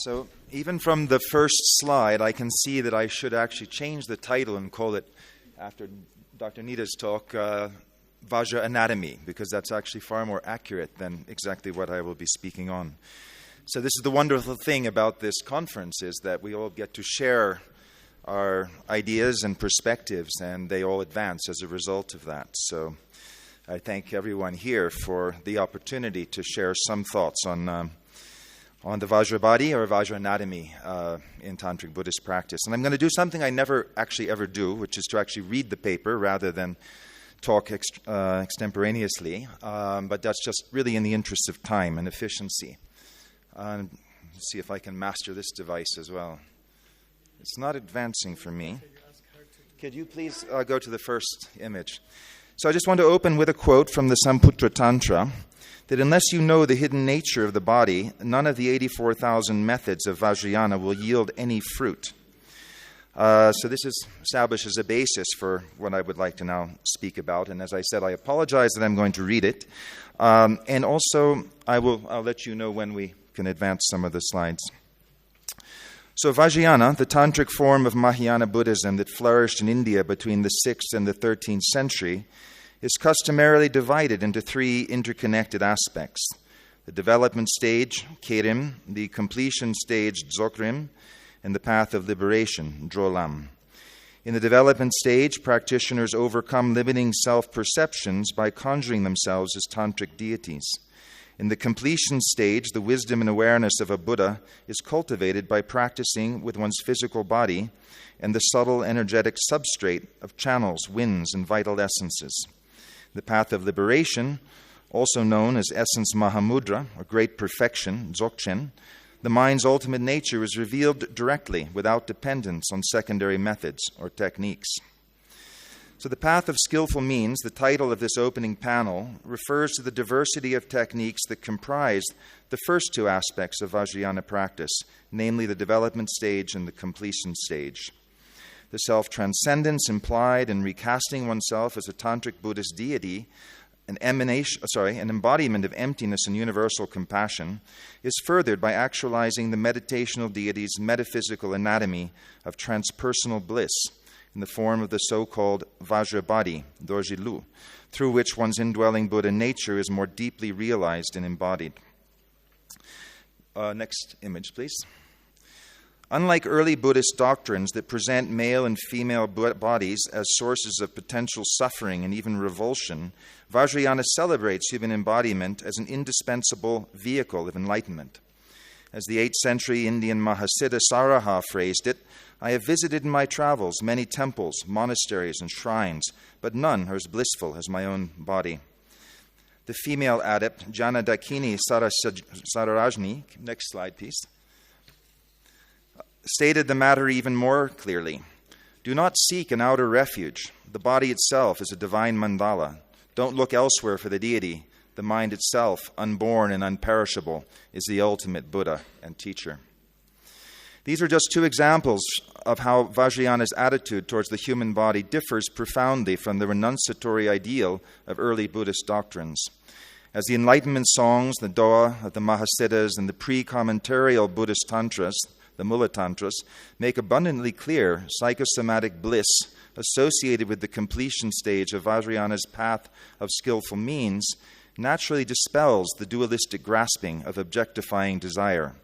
So even from the first slide, I can see that I should actually change the title and call it, after Dr. Nita's talk, Vajra Anatomy, because that's actually far more accurate than exactly what I will be speaking on. So this is the wonderful thing about this conference, is that we all get to share our ideas and perspectives, and they all advance as a result of that. So I thank everyone here for the opportunity to share some thoughts on the Vajra body or Vajra anatomy in Tantric Buddhist practice. And I'm going to do something I never actually ever do, which is to actually read the paper rather than talk extemporaneously. But that's just really in the interest of time and efficiency. Let's see if I can master this device as well. It's not advancing for me. Could you please go to the first image? So I just want to open with a quote from the Samputra Tantra, that unless you know the hidden nature of the body, none of the 84,000 methods of Vajrayāna will yield any fruit. So this is established as a basis for what I would like to now speak about. And as I said, I apologize that I'm going to read it. And also, I'll let you know when we can advance some of the slides. So Vajrayāna, the tantric form of Mahayana Buddhism that flourished in India between the 6th and the 13th century, is customarily divided into three interconnected aspects: the development stage, Kerim, the completion stage, Dzogrim, and the path of liberation, Drolam. In the development stage, practitioners overcome limiting self-perceptions by conjuring themselves as tantric deities. In the completion stage, the wisdom and awareness of a Buddha is cultivated by practicing with one's physical body and the subtle energetic substrate of channels, winds, and vital essences. The path of liberation, also known as essence Mahamudra, or great perfection, Dzogchen, the mind's ultimate nature is revealed directly without dependence on secondary methods or techniques. So the path of skillful means, the title of this opening panel, refers to the diversity of techniques that comprise the first two aspects of Vajrayāna practice, namely the development stage and the completion stage. The self-transcendence implied in recasting oneself as a tantric Buddhist deity, an embodiment of emptiness and universal compassion, is furthered by actualizing the meditational deity's metaphysical anatomy of transpersonal bliss in the form of the so-called Vajra body, Dorjilu, through which one's indwelling Buddha nature is more deeply realized and embodied. Next image, please. Unlike early Buddhist doctrines that present male and female bodies as sources of potential suffering and even revulsion, Vajrayāna celebrates human embodiment as an indispensable vehicle of enlightenment. As the 8th century Indian Mahasiddha Saraha phrased it, "I have visited in my travels many temples, monasteries, and shrines, but none are as blissful as my own body." The female adept, Janadakini Sararajni, next slide, please, stated the matter even more clearly. "Do not seek an outer refuge. The body itself is a divine mandala. Don't look elsewhere for the deity. The mind itself, unborn and unperishable, is the ultimate Buddha and teacher." These are just two examples of how Vajrayāna's attitude towards the human body differs profoundly from the renunciatory ideal of early Buddhist doctrines. As the Enlightenment songs, the Doha of the Mahasiddhas, and the pre-commentarial Buddhist tantras, the Mula Tantras, make abundantly clear, psychosomatic bliss associated with the completion stage of Vajrayāna's path of skillful means naturally dispels the dualistic grasping of objectifying desire,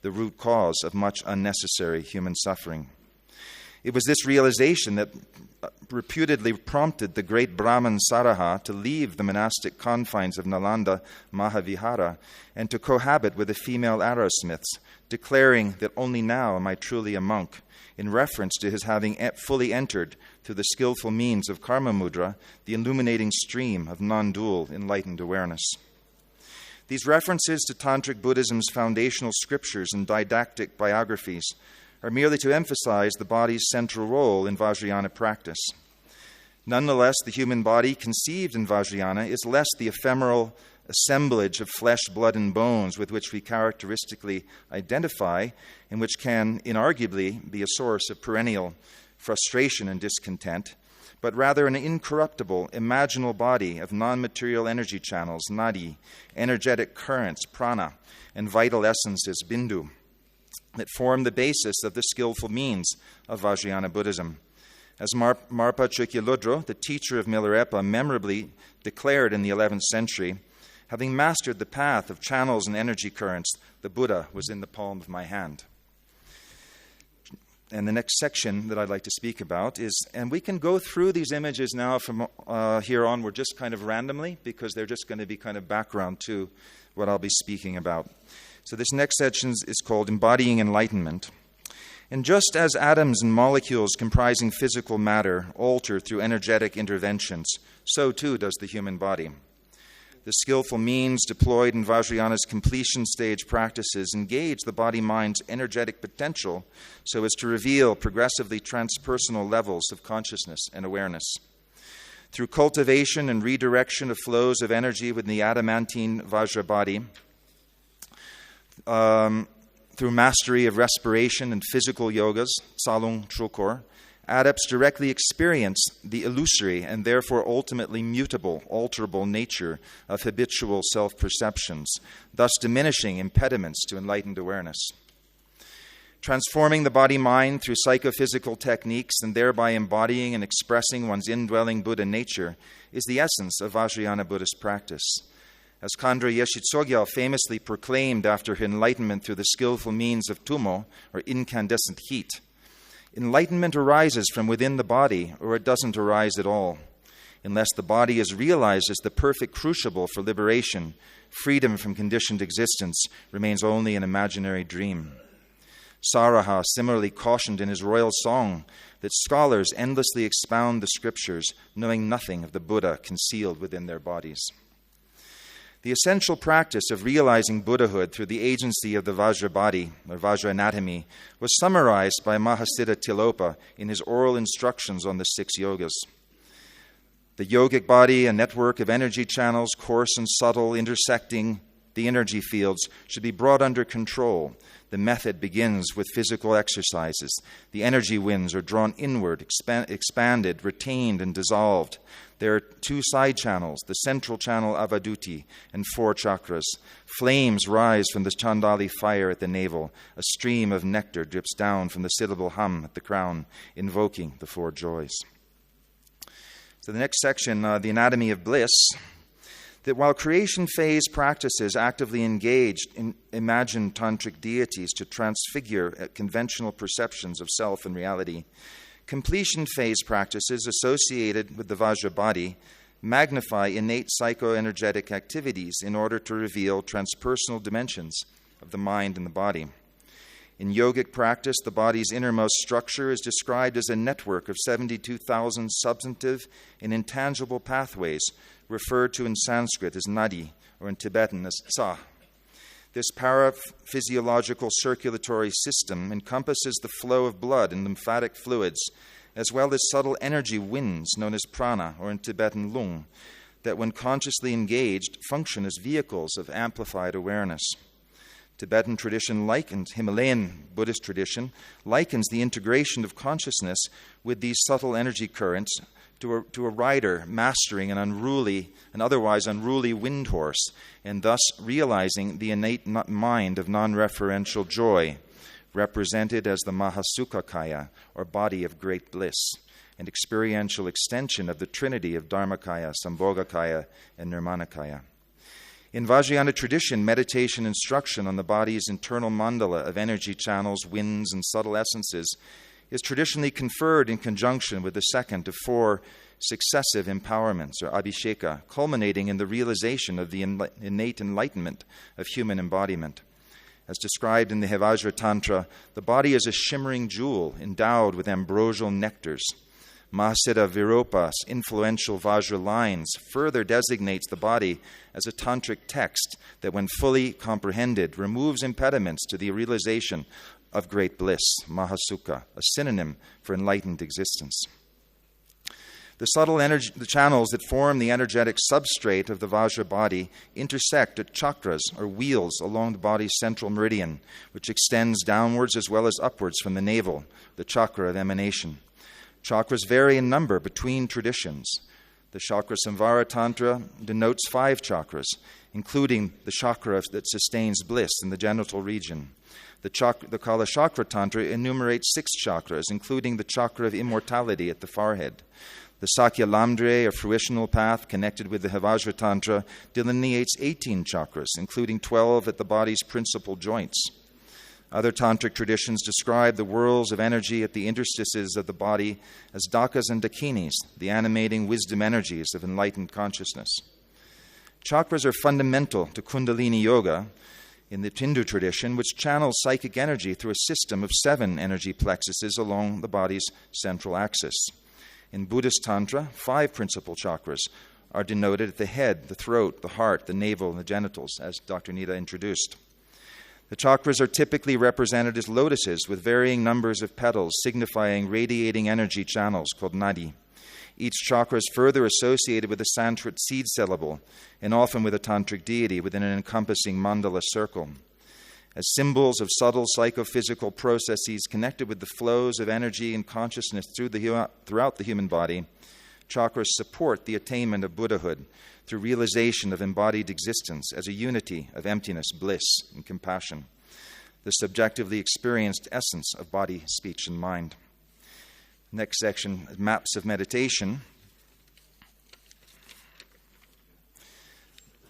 the root cause of much unnecessary human suffering. It was this realization that reputedly prompted the great Brahman Saraha to leave the monastic confines of Nalanda Mahavihara and to cohabit with the female arrowsmiths, declaring that only now am I truly a monk, in reference to his having fully entered through the skillful means of karma mudra, the illuminating stream of non-dual enlightened awareness. These references to Tantric Buddhism's foundational scriptures and didactic biographies are merely to emphasize the body's central role in Vajrayāna practice. Nonetheless, the human body conceived in Vajrayāna is less the ephemeral assemblage of flesh, blood, and bones with which we characteristically identify, and which can inarguably be a source of perennial frustration and discontent, but rather an incorruptible, imaginal body of non-material energy channels, nadi, energetic currents, prana, and vital essences, bindu. that form the basis of the skillful means of Vajrayāna Buddhism. As Marpa Chukyaludro, the teacher of Milarepa, memorably declared in the 11th century, having mastered the path of channels and energy currents, the Buddha was in the palm of my hand. And the next section that I'd like to speak about is, and we can go through these images now from here onward just kind of randomly, because they're just going to be kind of background to what I'll be speaking about. So this next section is called Embodying Enlightenment. And just as atoms and molecules comprising physical matter alter through energetic interventions, so too does the human body. The skillful means deployed in Vajrayāna's completion stage practices engage the body-mind's energetic potential so as to reveal progressively transpersonal levels of consciousness and awareness. Through cultivation and redirection of flows of energy within the adamantine Vajra body, through mastery of respiration and physical yogas, Tsalung Trukor, adepts directly experience the illusory and therefore ultimately mutable, alterable nature of habitual self-perceptions, thus diminishing impediments to enlightened awareness. Transforming the body-mind through psychophysical techniques and thereby embodying and expressing one's indwelling Buddha nature is the essence of Vajrayāna Buddhist practice. As Khandra Yeshe Tsogyal famously proclaimed after her enlightenment through the skillful means of tumo, or incandescent heat, enlightenment arises from within the body, or it doesn't arise at all. Unless the body is realized as the perfect crucible for liberation, freedom from conditioned existence remains only an imaginary dream. Saraha similarly cautioned in his royal song that scholars endlessly expound the scriptures, knowing nothing of the Buddha concealed within their bodies. The essential practice of realizing Buddhahood through the agency of the Vajra body, or Vajra anatomy, was summarized by Mahasiddha Tilopa in his oral instructions on the 6 yogas. The yogic body, a network of energy channels, coarse and subtle, intersecting the energy fields, should be brought under control. The method begins with physical exercises. The energy winds are drawn inward, expanded, retained, and dissolved. There are 2 side channels, the central channel Avaduti and 4 chakras. Flames rise from the Chandali fire at the navel. A stream of nectar drips down from the syllable hum at the crown, invoking the 4 joys. So the next section, the anatomy of bliss, that while creation phase practices actively engaged in imagined tantric deities to transfigure conventional perceptions of self and reality, completion phase practices associated with the Vajra body magnify innate psychoenergetic activities in order to reveal transpersonal dimensions of the mind and the body. In yogic practice, the body's innermost structure is described as a network of 72,000 substantive and intangible pathways, referred to in Sanskrit as nadi, or in Tibetan as tsa. This paraphysiological circulatory system encompasses the flow of blood and lymphatic fluids, as well as subtle energy winds known as prana, or in Tibetan lung, that when consciously engaged function as vehicles of amplified awareness. Tibetan tradition Himalayan Buddhist tradition likens the integration of consciousness with these subtle energy currents to a rider mastering an otherwise unruly wind horse, and thus realizing the innate mind of non-referential joy, represented as the Mahasukhakaya, or body of great bliss, and experiential extension of the trinity of Dharmakaya, Sambhogakaya, and Nirmanakaya. In Vajrayāna tradition, meditation instruction on the body's internal mandala of energy channels, winds, and subtle essences is traditionally conferred in conjunction with the second of 4 successive empowerments, or abhisheka, culminating in the realization of the innate enlightenment of human embodiment. As described in the Vajra Tantra, the body is a shimmering jewel endowed with ambrosial nectars. Mahasiddha Virupa's influential Vajra lines further designates the body as a tantric text that, when fully comprehended, removes impediments to the realization of great bliss, Mahasukha, a synonym for enlightened existence. The channels that form the energetic substrate of the Vajra body intersect at chakras, or wheels, along the body's central meridian, which extends downwards as well as upwards from the navel, the chakra of emanation. Chakras vary in number between traditions. The Chakra Samvara Tantra denotes 5 chakras, including the chakra that sustains bliss in the genital region. The Kala Chakra Tantra enumerates 6 chakras, including the chakra of immortality at the forehead. The Sakya Lamdre, or fruitional path connected with the Vajra Tantra, delineates 18 chakras, including 12 at the body's principal joints. Other tantric traditions describe the whirls of energy at the interstices of the body as dakas and dakinis, the animating wisdom energies of enlightened consciousness. Chakras are fundamental to Kundalini Yoga in the Hindu tradition, which channels psychic energy through a system of 7 energy plexuses along the body's central axis. In Buddhist Tantra, 5 principal chakras are denoted at the head, the throat, the heart, the navel, and the genitals, as Dr. Nita introduced. The chakras are typically represented as lotuses with varying numbers of petals, signifying radiating energy channels called nadi. Each chakra is further associated with a Sanskrit seed syllable, and often with a tantric deity within an encompassing mandala circle. As symbols of subtle psychophysical processes connected with the flows of energy and consciousness throughout the human body, chakras support the attainment of Buddhahood through realization of embodied existence as a unity of emptiness, bliss, and compassion, the subjectively experienced essence of body, speech, and mind. Next section, maps of meditation.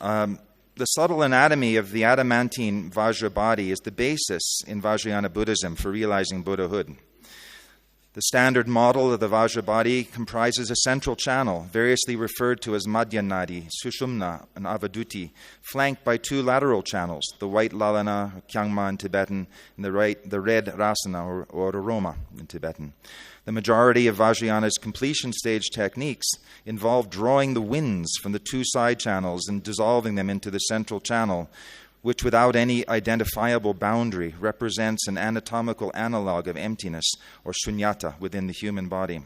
The subtle anatomy of the adamantine Vajra body is the basis in Vajrayāna Buddhism for realizing Buddhahood. The standard model of the Vajra body comprises a central channel, variously referred to as Madhya Nadi, Sushumna, and Avaduti, flanked by 2 lateral channels, the white Lalana, Kyangma in Tibetan, and the red Rasana, or Aroma in Tibetan. The majority of Vajrayāna's completion stage techniques involve drawing the winds from the 2 side channels and dissolving them into the central channel, which without any identifiable boundary represents an anatomical analog of emptiness or shunyata within the human body.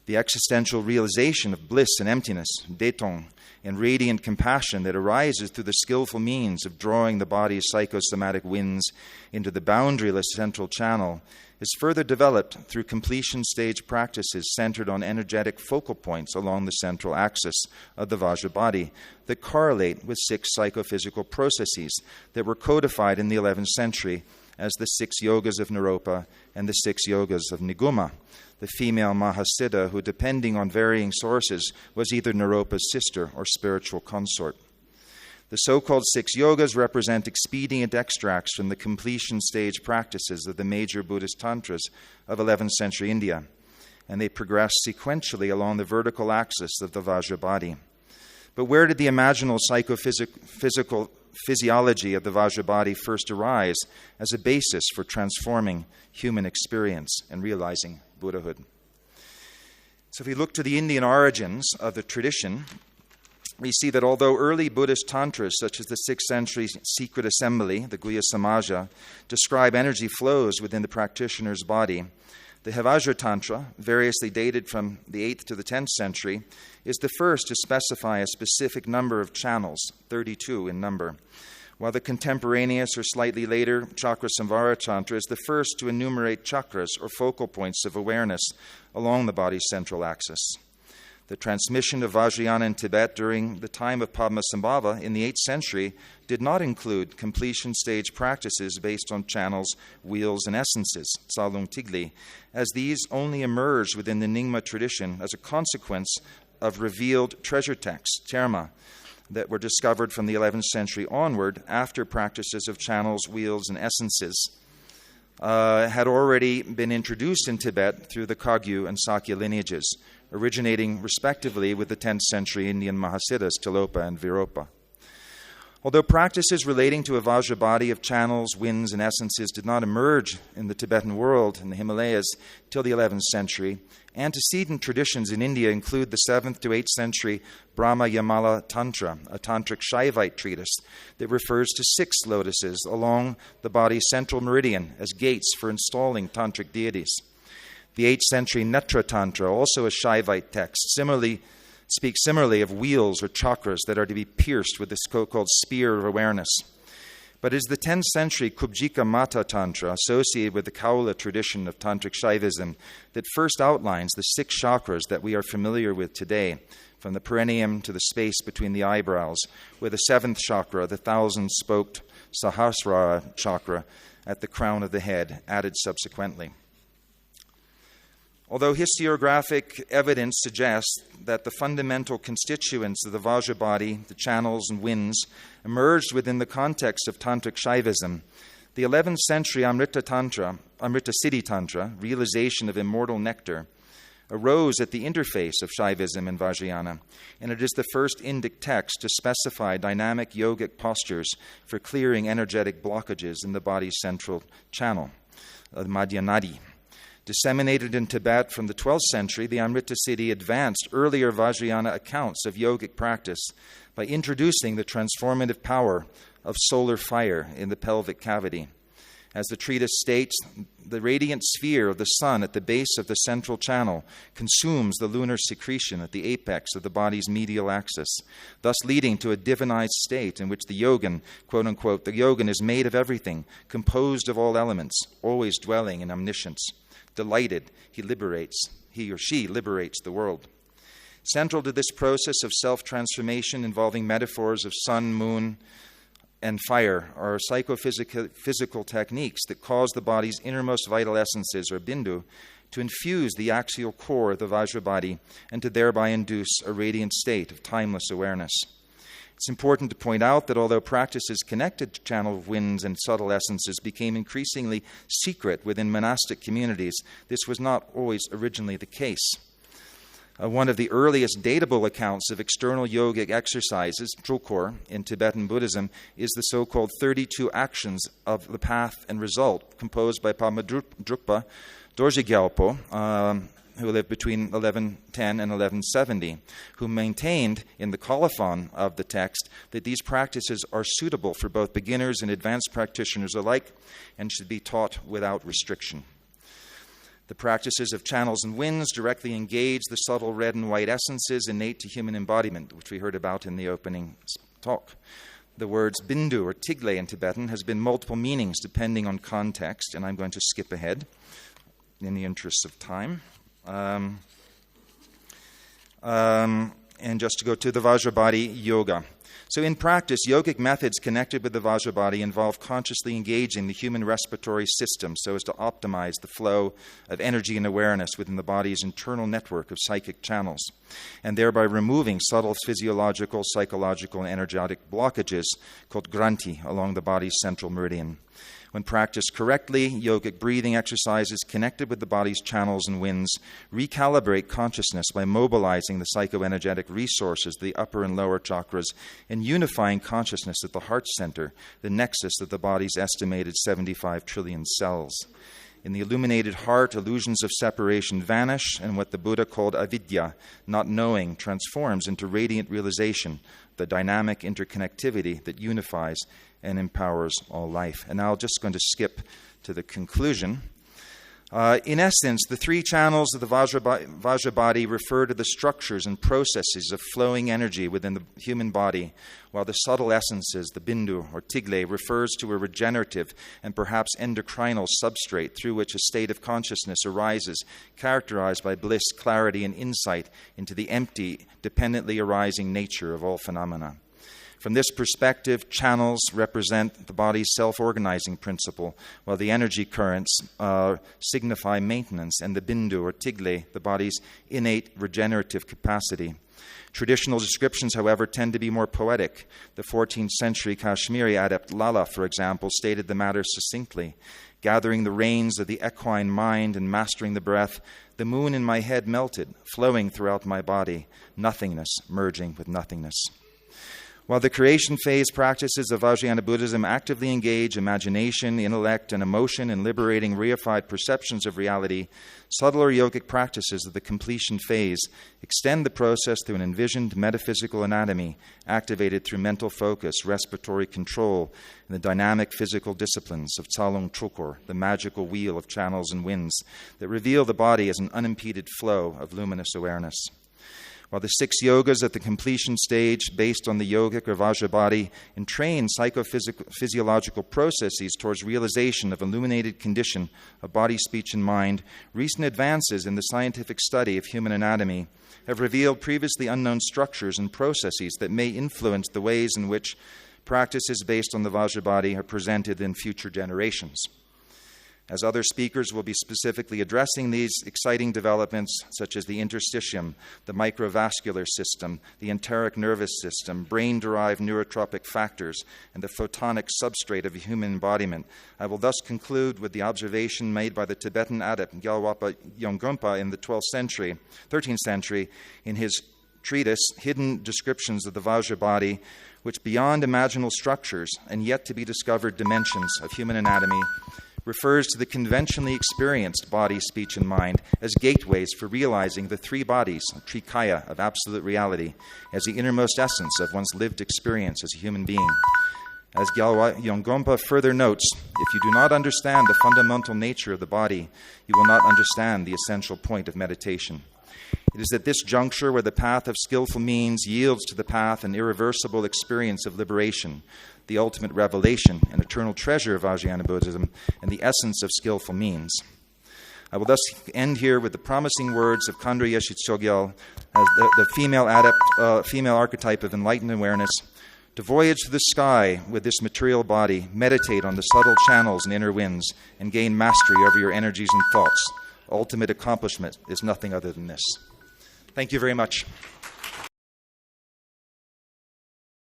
The existential realization of bliss and emptiness, detong, and radiant compassion that arises through the skillful means of drawing the body's psychosomatic winds into the boundaryless central channel is further developed through completion stage practices centered on energetic focal points along the central axis of the Vajra body that correlate with 6 psychophysical processes that were codified in the 11th century as the 6 yogas of Naropa and the 6 yogas of Niguma, the female Mahasiddha who, depending on varying sources, was either Naropa's sister or spiritual consort. The so-called 6 yogas represent expedient extracts from the completion stage practices of the major Buddhist tantras of 11th century India, and they progress sequentially along the vertical axis of the Vajra body. But where did the imaginal psychophysical physiology of the Vajra body first arise as a basis for transforming human experience and realizing Buddhahood? So if we look to the Indian origins of the tradition, we see that although early Buddhist tantras, such as the 6th century secret assembly, the Guhya Samaja, describe energy flows within the practitioner's body, the Vajra Tantra, variously dated from the 8th to the 10th century, is the first to specify a specific number of channels, 32 in number, while the contemporaneous or slightly later Chakra Samvara Tantra is the first to enumerate chakras or focal points of awareness along the body's central axis. The transmission of Vajrayāna in Tibet during the time of Padmasambhava in the 8th century did not include completion stage practices based on channels, wheels, and essences, Tsalung Tigli, as these only emerged within the Nyingma tradition as a consequence of revealed treasure texts, terma, that were discovered from the 11th century onward after practices of channels, wheels, and essences had already been introduced in Tibet through the Kagyu and Sakya lineages, originating respectively with the 10th century Indian Mahasiddhas Tilopa and Viropa. Although practices relating to a Vajra body of channels, winds, and essences did not emerge in the Tibetan world in the Himalayas till the 11th century, antecedent traditions in India include the 7th to 8th century Brahma Yamala Tantra, a tantric Shaivite treatise that refers to 6 lotuses along the body's central meridian as gates for installing tantric deities. The 8th century Netra Tantra, also a Shaivite text, speaks similarly of wheels or chakras that are to be pierced with this so-called spear of awareness. But it is the 10th century Kubjika Mata Tantra, associated with the Kaula tradition of Tantric Shaivism, that first outlines the 6 chakras that we are familiar with today, from the perineum to the space between the eyebrows, with the 7th chakra, the 1,000-spoked Sahasrara chakra, at the crown of the head, added subsequently. Although historiographic evidence suggests that the fundamental constituents of the Vajra body, the channels and winds, emerged within the context of Tantric Shaivism, the 11th century Amrita Siddhi Tantra, realization of immortal nectar, arose at the interface of Shaivism and Vajrayana, and it is the first Indic text to specify dynamic yogic postures for clearing energetic blockages in the body's central channel, the Madhya Nadi. Disseminated in Tibet from the 12th century, the Amrita Siddhi advanced earlier Vajrayana accounts of yogic practice by introducing the transformative power of solar fire in the pelvic cavity. As the treatise states, the radiant sphere of the sun at the base of the central channel consumes the lunar secretion at the apex of the body's medial axis, thus leading to a divinized state in which the yogin, quote-unquote, the yogin is made of everything, composed of all elements, always dwelling in omniscience. Delighted, he or she liberates the world. Central to this process of self-transformation involving metaphors of sun, moon, and fire are psychophysical techniques that cause the body's innermost vital essences, or bindu, to infuse the axial core of the Vajra body and to thereby induce a radiant state of timeless awareness. It's important to point out that although practices connected to channel winds and subtle essences became increasingly secret within monastic communities, this was not always originally the case. One of the earliest datable accounts of external yogic exercises, trulkor, in Tibetan Buddhism is the so-called 32 actions of the path and result, composed by Padma Drukpa Dorje Gyalpo, who lived between 1110 and 1170, who maintained in the colophon of the text that these practices are suitable for both beginners and advanced practitioners alike and should be taught without restriction. The practices of channels and winds directly engage the subtle red and white essences innate to human embodiment, which we heard about in the opening talk. The words bindu or tigle in Tibetan has been multiple meanings depending on context, and I'm going to skip ahead in the interest of time. And just to go to the Vajrabadi yoga. So in practice, yogic methods connected with the Vajrabadi involve consciously engaging the human respiratory system so as to optimize the flow of energy and awareness within the body's internal network of psychic channels, and thereby removing subtle physiological, psychological, and energetic blockages called granthi along the body's central meridian. When practiced correctly, yogic breathing exercises connected with the body's channels and winds recalibrate consciousness by mobilizing the psychoenergetic resources of the upper and lower chakras and unifying consciousness at the heart center, the nexus of the body's estimated 75 trillion cells. In the illuminated heart, illusions of separation vanish, and what the Buddha called avidya, not knowing, transforms into radiant realization, the dynamic interconnectivity that unifies and empowers all life. And now I'm just going to skip to the conclusion. In essence, the 3 channels of the Vajra body refer to the structures and processes of flowing energy within the human body, while the subtle essences, the bindu or tigle, refers to a regenerative and perhaps endocrinal substrate through which a state of consciousness arises, characterized by bliss, clarity, and insight into the empty, dependently arising nature of all phenomena. From this perspective, channels represent the body's self-organizing principle, while the energy currents signify maintenance, and the bindu or tigle, the body's innate regenerative capacity. Traditional descriptions, however, tend to be more poetic. The 14th century Kashmiri adept Lala, for example, stated the matter succinctly. Gathering the reins of the equine mind and mastering the breath, the moon in my head melted, flowing throughout my body, nothingness merging with nothingness. While the creation phase practices of Vajrayāna Buddhism actively engage imagination, intellect, and emotion in liberating reified perceptions of reality, subtler yogic practices of the completion phase extend the process through an envisioned metaphysical anatomy activated through mental focus, respiratory control, and the dynamic physical disciplines of Tsalung Trulkor, the magical wheel of channels and winds that reveal the body as an unimpeded flow of luminous awareness. while the 6 yogas at the completion stage, based on the yogic or Vajra body, entrain psychophysiological processes towards realization of illuminated condition of body, speech, and mind, recent advances in the scientific study of human anatomy have revealed previously unknown structures and processes that may influence the ways in which practices based on the Vajra body are presented in future generations. As other speakers will be specifically addressing these exciting developments, such as the interstitium, the microvascular system, the enteric nervous system, brain-derived neurotropic factors, and the photonic substrate of human embodiment, I will thus conclude with the observation made by the Tibetan adept Gyalwapa Yongumpa in the 13th century in his treatise, Hidden Descriptions of the Vajra Body, which beyond imaginal structures and yet to be discovered dimensions of human anatomy refers to the conventionally experienced body, speech, and mind as gateways for realizing the 3 bodies, trikaya, of absolute reality, as the innermost essence of one's lived experience as a human being. As Gyalwa Yongompa further notes, if you do not understand the fundamental nature of the body, you will not understand the essential point of meditation. It is at this juncture where the path of skillful means yields to the path an irreversible experience of liberation, the ultimate revelation and eternal treasure of Vajrayāna Buddhism, and the essence of skillful means. I will thus end here with the promising words of Khandra Yeshe Tsogyal, as the female archetype of enlightened awareness. To voyage through the sky with this material body, meditate on the subtle channels and inner winds, and gain mastery over your energies and thoughts. Ultimate accomplishment is nothing other than this. Thank you very much.